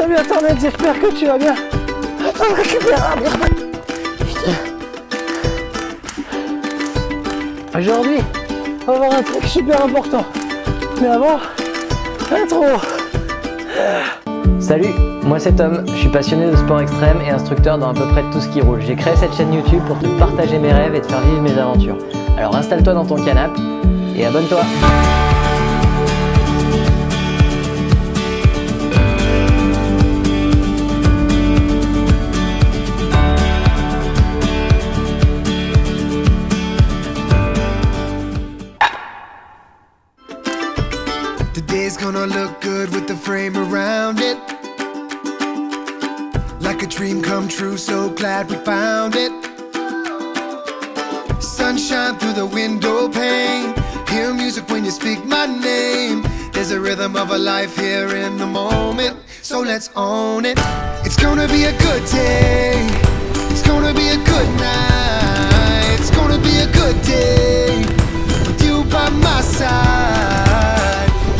Salut Internet, j'espère que tu vas bien. Attends, récupère un bien. Putain. Aujourd'hui, on va voir un truc super important. Mais avant, intro. Salut, moi c'est Tom, je suis passionné de sport extrême et instructeur dans à peu près tout ce qui roule. J'ai créé cette chaîne YouTube pour te partager mes rêves et te faire vivre mes aventures. Alors installe-toi dans ton canapé et abonne-toi. Today's gonna look good with the frame around it. Like a dream come true, so glad we found it. Sunshine through the window pane. Hear music when you speak my name. There's a rhythm of a life here in the moment, so let's own it. It's gonna be a good day. It's gonna be a good night. It's gonna be a good day with you by my side.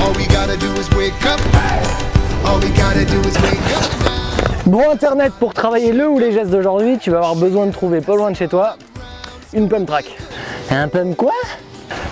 All we gotta do is wake up. All we gotta do is wake up. Bon Internet, pour travailler le ou les gestes d'aujourd'hui, tu vas avoir besoin de trouver pas loin de chez toi une pump track. Un pump quoi?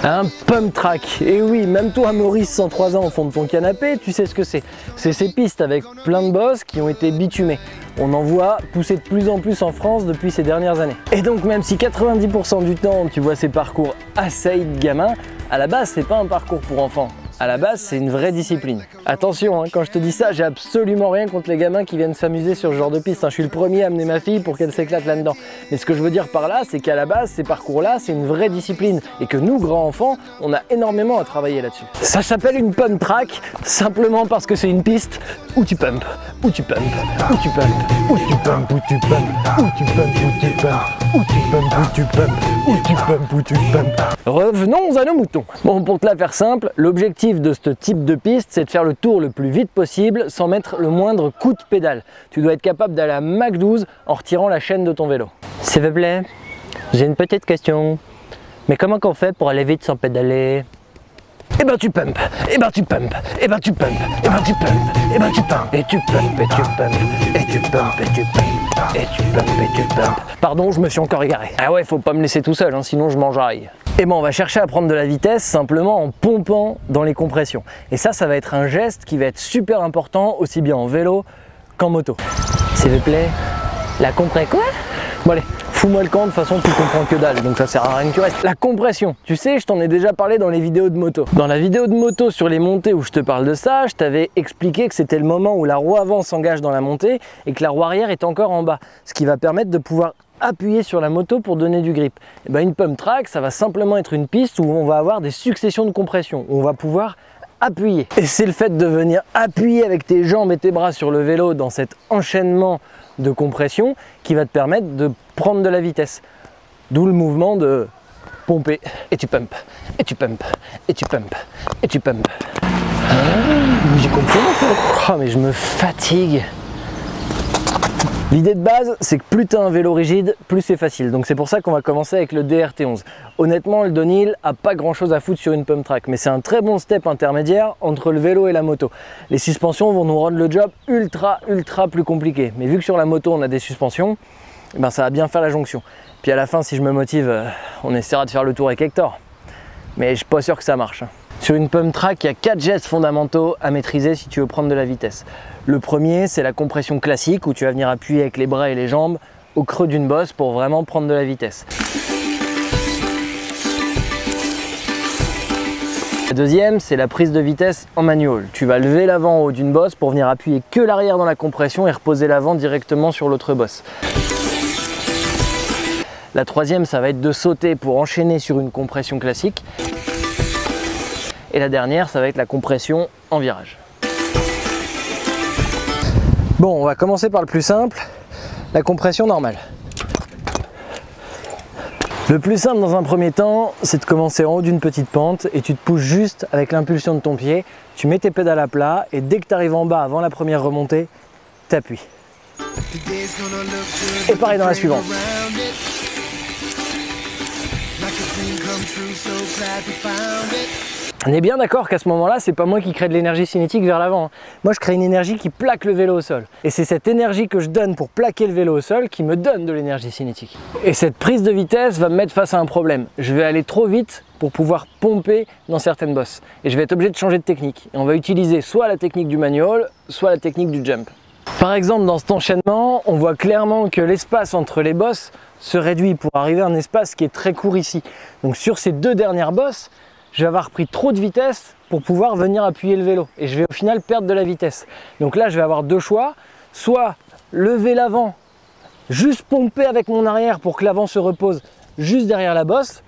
Un pump track. Et oui, même toi Maurice, 103 ans au fond de ton canapé, tu sais ce que c'est. C'est ces pistes avec plein de bosses qui ont été bitumées. On en voit pousser de plus en plus en France depuis ces dernières années. Et donc même si 90% du temps tu vois ces parcours assez de gamins, à la base c'est pas un parcours pour enfants. À la base, c'est une vraie discipline. Attention, hein, quand je te dis ça, j'ai absolument rien contre les gamins qui viennent s'amuser sur ce genre de piste. Je suis le premier à amener ma fille pour qu'elle s'éclate là-dedans. Mais ce que je veux dire par là, c'est qu'à la base, ces parcours-là, c'est une vraie discipline. Et que nous, grands enfants, on a énormément à travailler là-dessus. Ça s'appelle une pump track, simplement parce que c'est une piste où tu pump, où tu pump, où tu pump, où tu pump, où tu pump, où tu pump, où tu pump, où tu pump, où tu pump, où tu pump, où tu pump. Revenons à nos moutons. Bon, pour te la faire simple, l'objectif de ce type de piste, c'est de faire le tour le plus vite possible sans mettre le moindre coup de pédale. Tu dois être capable d'aller à Mach 12 en retirant la chaîne de ton vélo. S'il vous plaît, j'ai une petite question. Mais comment qu'on fait pour aller vite sans pédaler? Eh ben tu pump, eh ben tu pump, eh ben tu pump, eh ben tu pump, eh ben tu pump, et tu pump, et tu pump, et tu pump, et tu pump, et tu pump, et tu pump. Pardon, je me suis encore égaré. Ah ouais, faut pas me laisser tout seul, hein, sinon je m'enjaille. Et bon, on va chercher à prendre de la vitesse simplement en pompant dans les compressions. Et ça va être un geste qui va être super important aussi bien en vélo qu'en moto. S'il vous plaît, la compré quoi? Bon allez, fous-moi le camp, de toute façon tu comprends que dalle, donc ça sert à rien que tu restes. La compression, tu sais, je t'en ai déjà parlé dans les vidéos de moto. Dans la vidéo de moto sur les montées où je te parle de ça, je t'avais expliqué que c'était le moment où la roue avant s'engage dans la montée et que la roue arrière est encore en bas, ce qui va permettre de pouvoir appuyer sur la moto pour donner du grip. Et ben une pump track, ça va simplement être une piste où on va avoir des successions de compression, où on va pouvoir appuyer. Et c'est le fait de venir appuyer avec tes jambes et tes bras sur le vélo dans cet enchaînement de compression qui va te permettre de prendre de la vitesse. D'où le mouvement de pomper. Et tu pump, et tu pump, et tu pump, et tu pump. Ah, j'ai compris en fait. Oh, mais je me fatigue. L'idée de base, c'est que plus tu as un vélo rigide, plus c'est facile. Donc c'est pour ça qu'on va commencer avec le DRT11. Honnêtement, le downhill a pas grand chose à foutre sur une pump track, mais c'est un très bon step intermédiaire entre le vélo et la moto. Les suspensions vont nous rendre le job ultra plus compliqué. Mais vu que sur la moto on a des suspensions, ben ça va bien faire la jonction. Puis à la fin, si je me motive, on essaiera de faire le tour avec Hector. Mais je suis pas sûr que ça marche. Sur une pump track, il y a 4 gestes fondamentaux à maîtriser si tu veux prendre de la vitesse. Le premier, c'est la compression classique où tu vas venir appuyer avec les bras et les jambes au creux d'une bosse pour vraiment prendre de la vitesse. La deuxième, c'est la prise de vitesse en manual. Tu vas lever l'avant en haut d'une bosse pour venir appuyer que l'arrière dans la compression et reposer l'avant directement sur l'autre bosse. La troisième, ça va être de sauter pour enchaîner sur une compression classique. Et la dernière, ça va être la compression en virage. Bon, on va commencer par le plus simple, la compression normale. Le plus simple dans un premier temps, c'est de commencer en haut d'une petite pente et tu te pousses juste avec l'impulsion de ton pied, tu mets tes pédales à plat et dès que tu arrives en bas avant la première remontée, tu appuies. Et pareil dans la suivante. On est bien d'accord qu'à ce moment-là, c'est pas moi qui crée de l'énergie cinétique vers l'avant, hein. Moi, je crée une énergie qui plaque le vélo au sol. Et c'est cette énergie que je donne pour plaquer le vélo au sol qui me donne de l'énergie cinétique. Et cette prise de vitesse va me mettre face à un problème. Je vais aller trop vite pour pouvoir pomper dans certaines bosses. Et je vais être obligé de changer de technique. Et on va utiliser soit la technique du manual, soit la technique du jump. Par exemple, dans cet enchaînement, on voit clairement que l'espace entre les bosses se réduit pour arriver à un espace qui est très court ici. Donc sur ces deux dernières bosses, je vais avoir pris trop de vitesse pour pouvoir venir appuyer le vélo et je vais au final perdre de la vitesse. Donc là, je vais avoir deux choix, soit lever l'avant, juste pomper avec mon arrière pour que l'avant se repose juste derrière la bosse,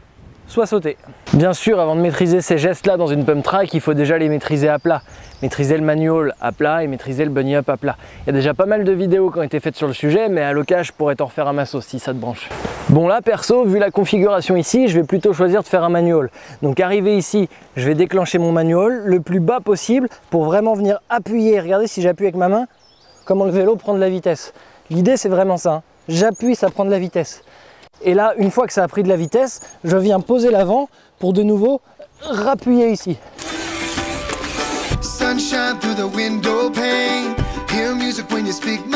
soit sauter. Bien sûr, avant de maîtriser ces gestes-là dans une pump track, il faut déjà les maîtriser à plat. Maîtriser le manual à plat et maîtriser le bunny up à plat. Il y a déjà pas mal de vidéos qui ont été faites sur le sujet, mais à l'occasion, je pourrais t'en refaire à ma sauce si ça te branche. Bon là, perso, vu la configuration ici, je vais plutôt choisir de faire un manual. Donc arrivé ici, je vais déclencher mon manual le plus bas possible pour vraiment venir appuyer. Regardez si j'appuie avec ma main, comment le vélo prend de la vitesse. L'idée, c'est vraiment ça, hein. J'appuie, ça prend de la vitesse. Et là, une fois que ça a pris de la vitesse, je viens poser l'avant pour de nouveau rappuyer ici.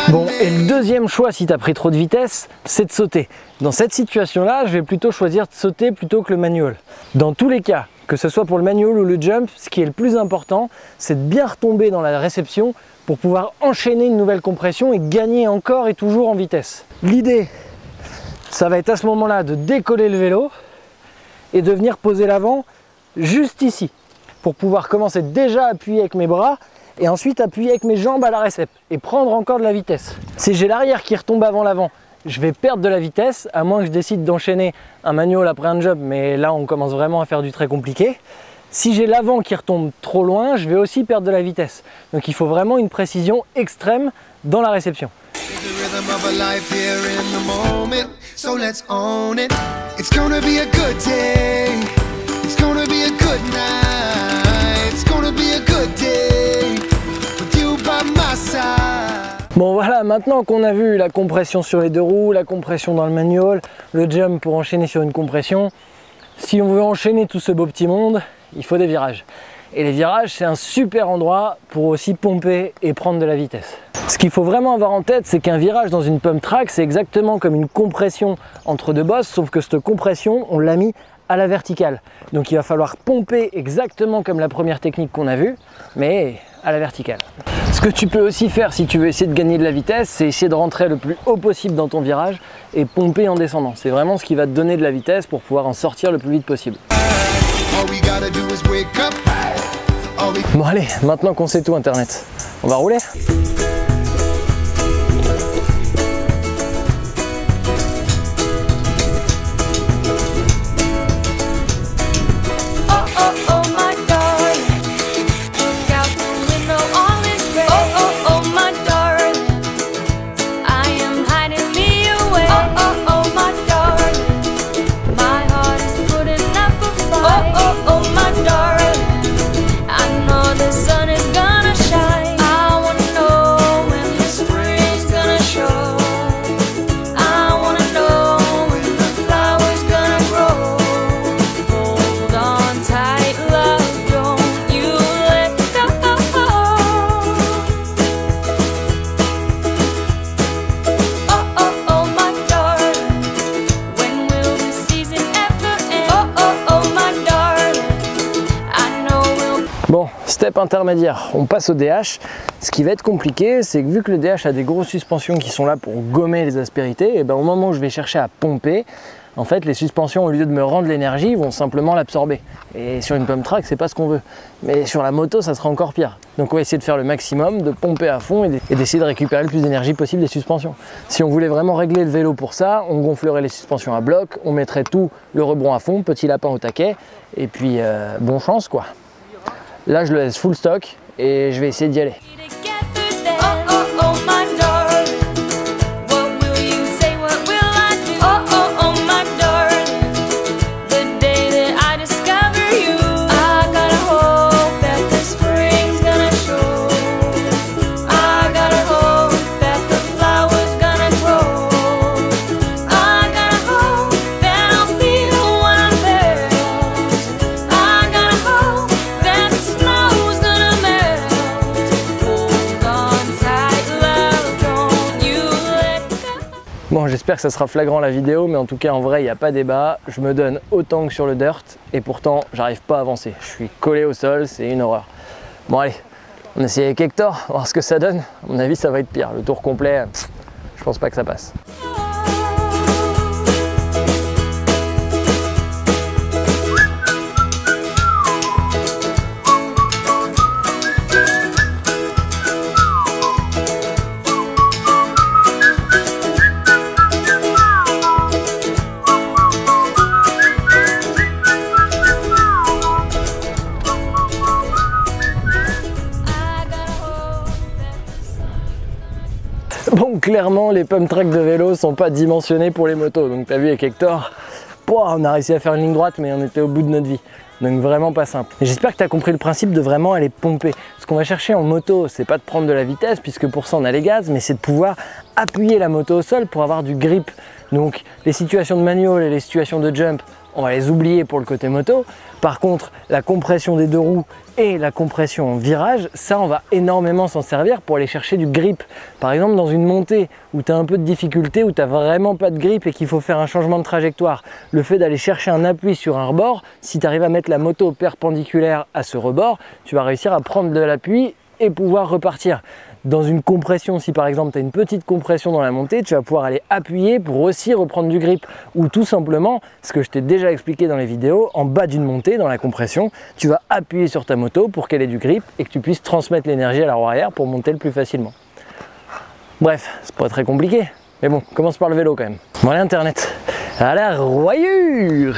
Bon, et le deuxième choix si tu as pris trop de vitesse, c'est de sauter. Dans cette situation-là, je vais plutôt choisir de sauter plutôt que le manual. Dans tous les cas, que ce soit pour le manual ou le jump, ce qui est le plus important, c'est de bien retomber dans la réception pour pouvoir enchaîner une nouvelle compression et gagner encore et toujours en vitesse. L'idée, ça va être à ce moment-là de décoller le vélo et de venir poser l'avant juste ici pour pouvoir commencer déjà à appuyer avec mes bras et ensuite appuyer avec mes jambes à la récep et prendre encore de la vitesse. Si j'ai l'arrière qui retombe avant l'avant, je vais perdre de la vitesse, à moins que je décide d'enchaîner un manual après un jump, mais là on commence vraiment à faire du très compliqué. Si j'ai l'avant qui retombe trop loin, je vais aussi perdre de la vitesse. Donc il faut vraiment une précision extrême dans la réception. Bon voilà, maintenant qu'on a vu la compression sur les deux roues, la compression dans le manual, le jump pour enchaîner sur une compression, si on veut enchaîner tout ce beau petit monde, il faut des virages. Et les virages, c'est un super endroit pour aussi pomper et prendre de la vitesse. Ce qu'il faut vraiment avoir en tête, c'est qu'un virage dans une pump track, c'est exactement comme une compression entre deux bosses, sauf que cette compression, on l'a mis à la verticale. Donc il va falloir pomper exactement comme la première technique qu'on a vue, mais à la verticale. Ce que tu peux aussi faire si tu veux essayer de gagner de la vitesse, c'est essayer de rentrer le plus haut possible dans ton virage et pomper en descendant. C'est vraiment ce qui va te donner de la vitesse pour pouvoir en sortir le plus vite possible. Bon allez, maintenant qu'on sait tout Internet, on va rouler ? Bon, step intermédiaire, on passe au DH. Ce qui va être compliqué, c'est que vu que le DH a des grosses suspensions qui sont là pour gommer les aspérités, et ben au moment où je vais chercher à pomper, en fait les suspensions au lieu de me rendre l'énergie vont simplement l'absorber. Et sur une pump track, c'est pas ce qu'on veut. Mais sur la moto, ça sera encore pire. Donc on va essayer de faire le maximum, de pomper à fond et d'essayer de récupérer le plus d'énergie possible des suspensions. Si on voulait vraiment régler le vélo pour ça, on gonflerait les suspensions à bloc, on mettrait tout le rebond à fond, petit lapin au taquet, et puis bonne chance quoi. Là, je le laisse full stock et je vais essayer d'y aller. J'espère que ça sera flagrant la vidéo, mais en tout cas en vrai il n'y a pas débat. Je me donne autant que sur le dirt et pourtant j'arrive pas à avancer. Je suis collé au sol, c'est une horreur. Bon allez, on essaye avec Hector, on va voir ce que ça donne. À mon avis ça va être pire. Le tour complet, je pense pas que ça passe. Bon, clairement, les pump tracks de vélo sont pas dimensionnés pour les motos. Donc, t'as vu avec Hector, on a réussi à faire une ligne droite, mais on était au bout de notre vie. Donc, vraiment pas simple. J'espère que tu as compris le principe de vraiment aller pomper. Ce qu'on va chercher en moto, c'est pas de prendre de la vitesse, puisque pour ça on a les gaz, mais c'est de pouvoir appuyer la moto au sol pour avoir du grip. Donc, les situations de manual et les situations de jump, on va les oublier pour le côté moto. Par contre, la compression des deux roues et la compression en virage, ça on va énormément s'en servir pour aller chercher du grip. Par exemple dans une montée où tu as un peu de difficulté, où tu n'as vraiment pas de grip et qu'il faut faire un changement de trajectoire, le fait d'aller chercher un appui sur un rebord, si tu arrives à mettre la moto perpendiculaire à ce rebord, tu vas réussir à prendre de l'appui et pouvoir repartir. Dans une compression, si par exemple tu as une petite compression dans la montée, tu vas pouvoir aller appuyer pour aussi reprendre du grip. Ou tout simplement, ce que je t'ai déjà expliqué dans les vidéos, en bas d'une montée, dans la compression, tu vas appuyer sur ta moto pour qu'elle ait du grip et que tu puisses transmettre l'énergie à la roue arrière pour monter le plus facilement. Bref, c'est pas très compliqué, mais bon, commence par le vélo quand même. Bon allez, internet, à la royure!